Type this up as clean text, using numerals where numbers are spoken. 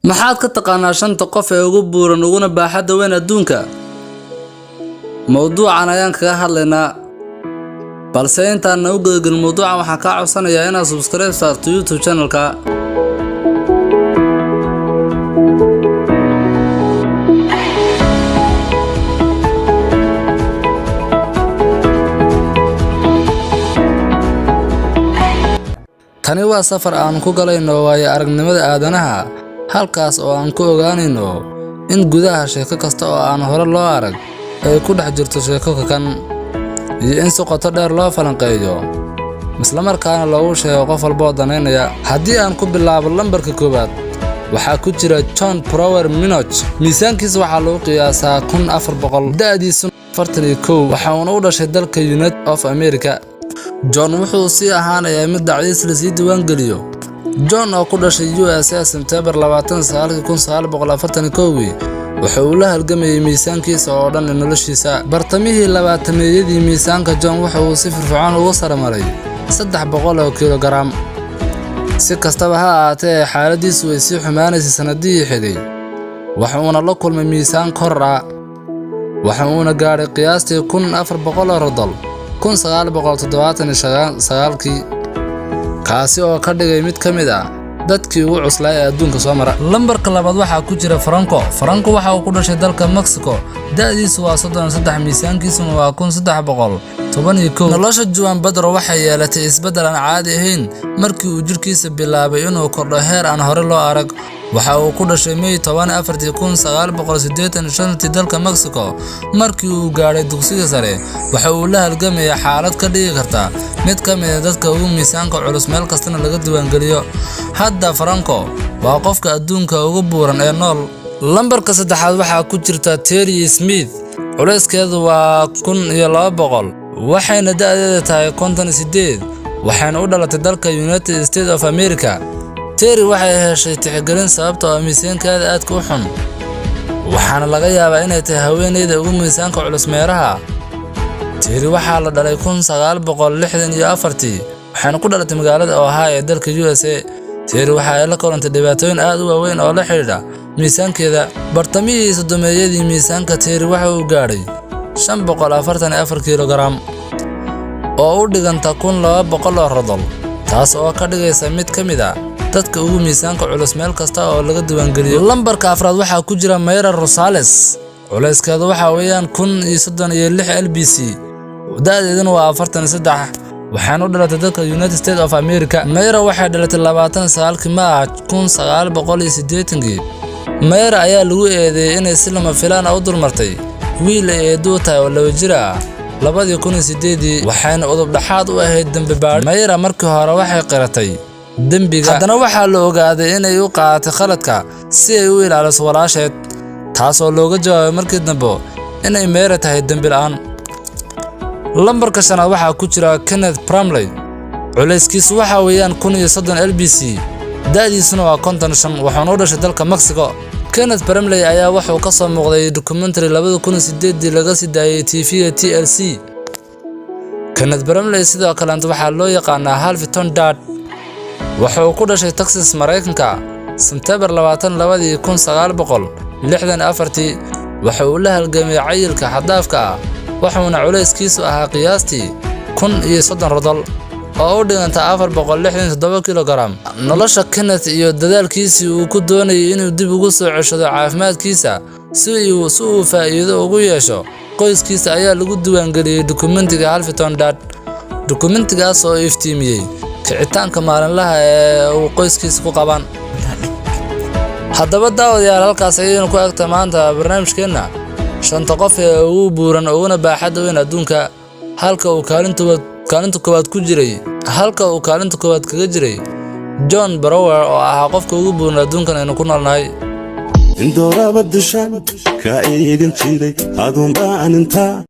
maxaad ka taqaanaa shanta qof ee ugu buuran uguna baaxadda weyn adduunka? Mawduucan ayaan kaga hadlaynaa, balse intaan u gudagin mawduucan waxaan kaa codsanayaa inaad subscribe saarto YouTube channel-ka. Tani waa safar aan ku galayno waayo aragnimada aadanaha, halkaas oo aan ku ogaanayno in gudaha sheeko kasta oo aan hore loo arag ay ku dhex jirto sheeko kan, iyo in si qoto dheer loo falanqeeyo isla markaana loogu sheego qof walba oo danaynaya. Haddii aan ku bilaabo lambarka koowaad, waxaa ku jira John Prower Minogue. Miisaankiisa waxaa lagu qiyaasaa 1400, da'diisuna 41, waxaana u dhashay dalka United of America. John wuxuu sii ahaanayaa mid dacdiis la sii diiwaan geliyo. John oo ku dhashay USA September 29, 1941, wuxuu la halgamayay miisaankiisa oo dhan noloshiisa. Bartamihii 20-meeyadii miisaanka John wuxuu si firfircoon uga sarmaray 300 kilogram. Si kastaba ha ahaatee, xaaladiisu way sii xumaanaysay sanadihii xigay, wuxuuna la kulmay miisaan koror ah, wuxuuna gaadhay qiyaastii 1400 rodol 1979, kaasi oo ka dhigay mid ka mid ah dadkii ugu cuslaa ee adduunka soo mara. Lambarka labaad waxaa ku jira Franco. Franco waxa uu ku dhashay dalka Mexico, da'diisu waa 33, miisaankiisuna waa 311. Nolosha Juan Pedro waxay yeelatay isbeddel aan caadi ahayn markii uu jirkiisa bilaabay inuu kordho heer aan hore loo arag. Waxa uu ku dhashay May 14, 1985 dalka Mexico. Markii uu gaadhay dugsiga sare, waxa uu la halgamay xaalad ka dhigi karta mid ka mid ah dadka ugu miisaanka culus meel kastana laga diiwaan geliyo. Hadda Franco waa qofka adduunka ugu buuran ee nool. Lambarka saddexaad waxaa ku jirta Terry Smith. Culeyskeedu waa 1200, waxayna da'deedu tahay 58, waxayna u dhalatay dalka United States of America. Terry waxay heshay tixgelin sababtoo ah miisaankeeda aadka u xun, waxaana laga yaabaa inay tahay haweeneyda ugu miisaanka culus meeraha. Terry waxaa la dhalay 1964, waxayna ku dhalatay magaalada Ohio ee dalka USA. Terry waxa ay la kulantay dhibaatooyin aad u waaweyn oo la xiriira miisaankeeda. Bartamihii 30-meeyadii miisaanka Terry waxa uu gaadhay 544 kilogram, oo u dhiganta 1200 rodol, taas oo ka dhigaysa mid ka mid ah dadka ugu miisaanka culus meel kasta oo laga diiwaan geliyo. Lambarka afraad waxaa ku jira Mayra Rosales. Culeyskeedu waxa weeyaan 1036 lbc, da'deeduna waa 43, waxaana u dhalatay dalka United States of America. Mayra waxay dhalatay 29 Maarch 1980. Mayra ayaa lagu eedeeyay inay si lama filaan ah u dulmartay wiil ay eedo tahay oo 2 jir ah 2008, waxayna udub dhaxaad u ahayd dambi baadh. Mayra markii hore waxay qiratay dambiga, haddana waxaa la ogaaday inay u qaadatay khaladka si ay u ilaaliso walaasheed, taasoo looga jawaabay markii dambe inay Mayra tahay dambi la'aan. Lambarka shanaad waxaa ku jira Kenneth Bramley. Culeyskiisu waxa weeyaan 1030 lbc, da'diisuna waa 55, waxaana u dhashay dalka Mexico. Kenneth Bramley ayaa wuxuu ka soo muuqday documentary 2008 laga sii daayay TV TLC. Kenneth Bramley sidoo kale waxaa loo yaqaanaa Halfton Dad. wuxuu ku dhashay Texas, Mareykanka, September 22, 1964. waxa uu la halgamay cayilka xadaafka ah, wuxuuna culeyskiisu ahaa qiyaastii 1030 rodol, oo u dhiganta 467 kilogram. Nolosha Kenneth iyo dadaalkiisii uu ku doonayay inuu dib ugu soo ceshado caafimaadkiisa si uu faa'iido ugu yeesho qoyskiisa ayaa lagu diiwaan geliyay dokumentiga Halfton Dad. Dokumentigaas oo iftiimiyay kicitaanka maalinlaha ee uu qoyskiisa ku qabaan. Haddaba daawadayaal, halkaas ayaynu ku egtaa maanta barnaamijkeena shanta qof ee ugu buuran uguna baaxadda weyn adduunka, halka uu kaalinta koowaad kaga jiray John Prower oo ahaa qofka ugu buuran adduunkan aynu ku noolnahay. indoraba dushan ka eegan jiray adun baan inta